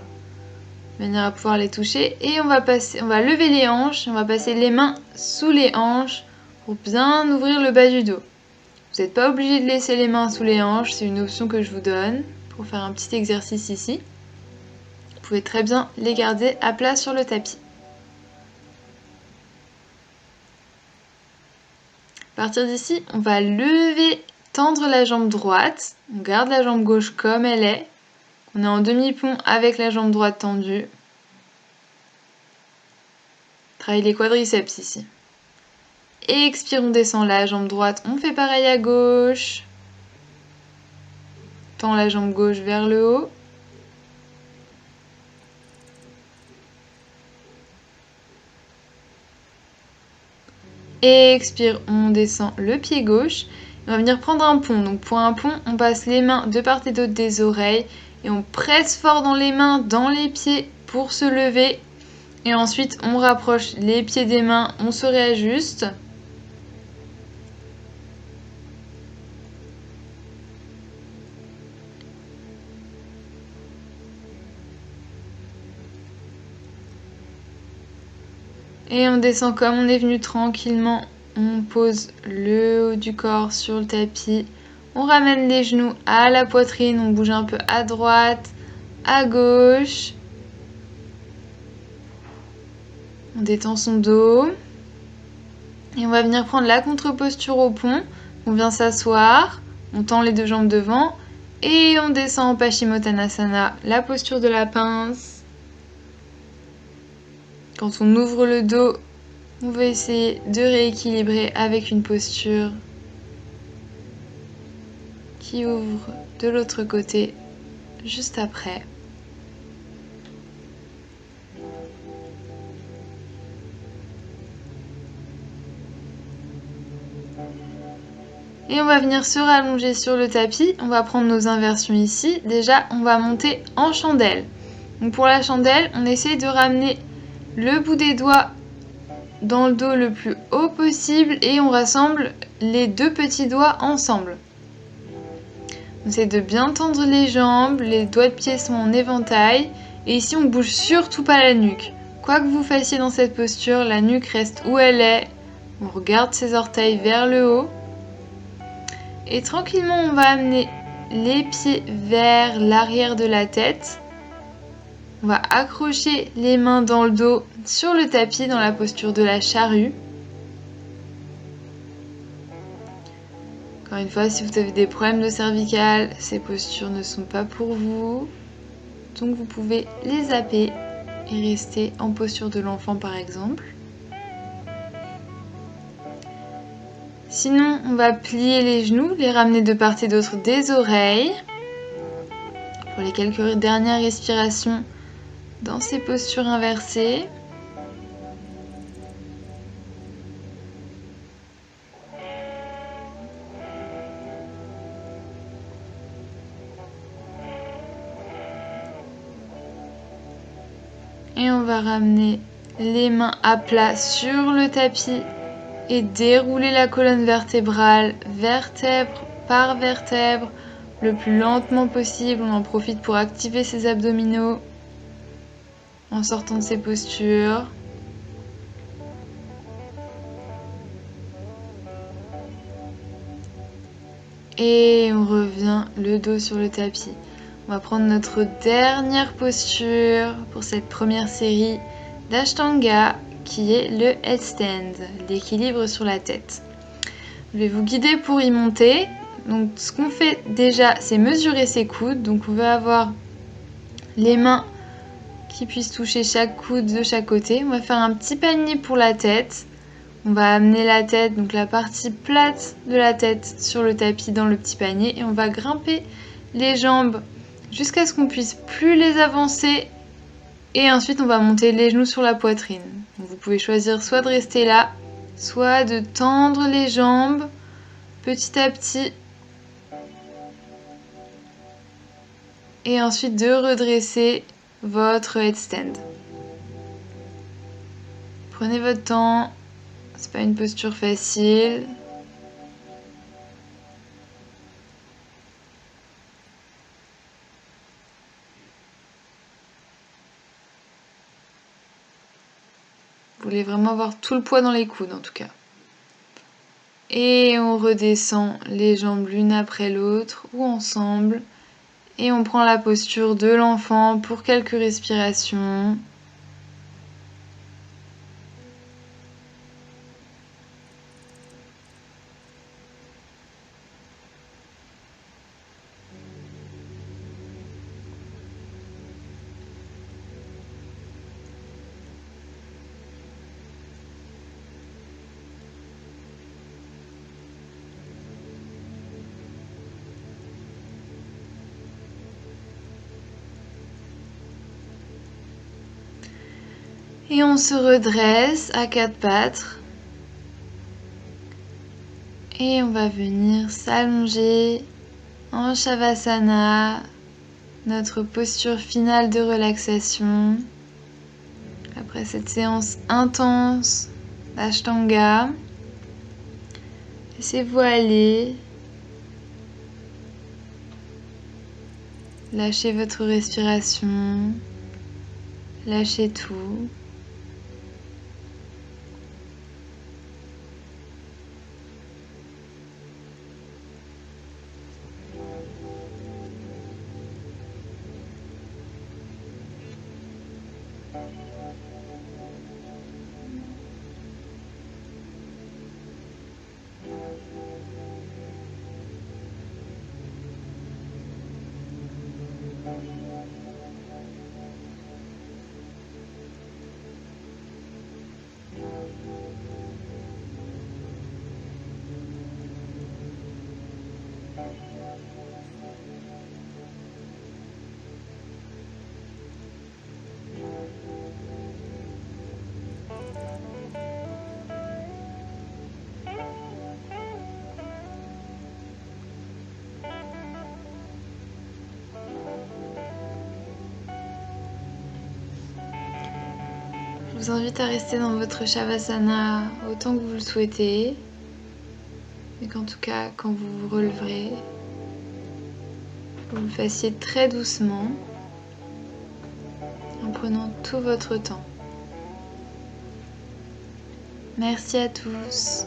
de manière à pouvoir les toucher. Et on va lever les hanches, on va passer les mains sous les hanches pour bien ouvrir le bas du dos. Vous n'êtes pas obligé de laisser les mains sous les hanches, c'est une option que je vous donne pour faire un petit exercice ici. Vous pouvez très bien les garder à plat sur le tapis. À partir d'ici, on va lever, tendre la jambe droite. On garde la jambe gauche comme elle est, On est en demi-pont avec la jambe droite tendue. Travaille les quadriceps ici. Expire, on descend la jambe droite. On fait pareil à gauche. Tend la jambe gauche vers le haut. Expire, on descend le pied gauche. On va venir prendre un pont. Donc pour un pont, on passe les mains de part et d'autre des oreilles. Et on presse fort dans les mains, dans les pieds pour se lever. Et ensuite, on rapproche les pieds des mains, on se réajuste. Et on descend comme on est venu tranquillement. On pose le haut du corps sur le tapis. On ramène les genoux à la poitrine. On bouge un peu à droite, à gauche. On détend son dos. Et on va venir prendre la contre-posture au pont. On vient s'asseoir. On tend les deux jambes devant. Et on descend en Paschimottanasana, la posture de la pince. Quand on ouvre le dos, on va essayer de rééquilibrer avec une posture qui ouvre de l'autre côté juste après. Et on va venir se rallonger sur le tapis. On va prendre nos inversions ici. Déjà, on va monter en chandelle. Donc pour la chandelle, on essaye de ramener le bout des doigts dans le dos le plus haut possible et on rassemble les deux petits doigts ensemble. On essaie de bien tendre les jambes, les doigts de pied sont en éventail et ici on bouge surtout pas la nuque. Quoi que vous fassiez dans cette posture, la nuque reste où elle est. On regarde ses orteils vers le haut. Et tranquillement, on va amener les pieds vers l'arrière de la tête. On va accrocher les mains dans le dos sur le tapis dans la posture de la charrue. Encore une fois, si vous avez des problèmes de cervicale, ces postures ne sont pas pour vous. Donc vous pouvez les zapper et rester en posture de l'enfant par exemple. Sinon, on va plier les genoux, les ramener de part et d'autre des oreilles. Pour les quelques dernières respirations dans ces postures inversées. Et on va ramener les mains à plat sur le tapis et dérouler la colonne vertébrale, vertèbre par vertèbre, le plus lentement possible. On en profite pour activer ses abdominaux en sortant de ces postures. Et on revient le dos sur le tapis. On va prendre notre dernière posture pour cette première série d'Ashtanga qui est le headstand, l'équilibre sur la tête. Je vais vous guider pour y monter. Donc ce qu'on fait déjà, c'est mesurer ses coudes. Donc on va avoir les mains qui puissent toucher chaque coude de chaque côté. On va faire un petit panier pour la tête. On va amener la tête, donc la partie plate de la tête sur le tapis dans le petit panier et on va grimper les jambes jusqu'à ce qu'on puisse plus les avancer et ensuite on va monter les genoux sur la poitrine. Donc vous pouvez choisir soit de rester là, soit de tendre les jambes petit à petit et ensuite de redresser votre headstand. Prenez votre temps. C'est pas une posture facile. Vous voulez vraiment avoir tout le poids dans les coudes en tout cas. Et on redescend les jambes l'une après l'autre ou ensemble. Et on prend la posture de l'enfant pour quelques respirations. Et on se redresse à quatre pattes. Et on va venir s'allonger en Shavasana, notre posture finale de relaxation. Après cette séance intense d'Ashtanga, laissez-vous aller. Lâchez votre respiration. Lâchez tout. Je vous invite à rester dans votre Shavasana autant que vous le souhaitez, et qu'en tout cas, quand vous vous releverez, vous le fassiez très doucement, en prenant tout votre temps. Merci à tous.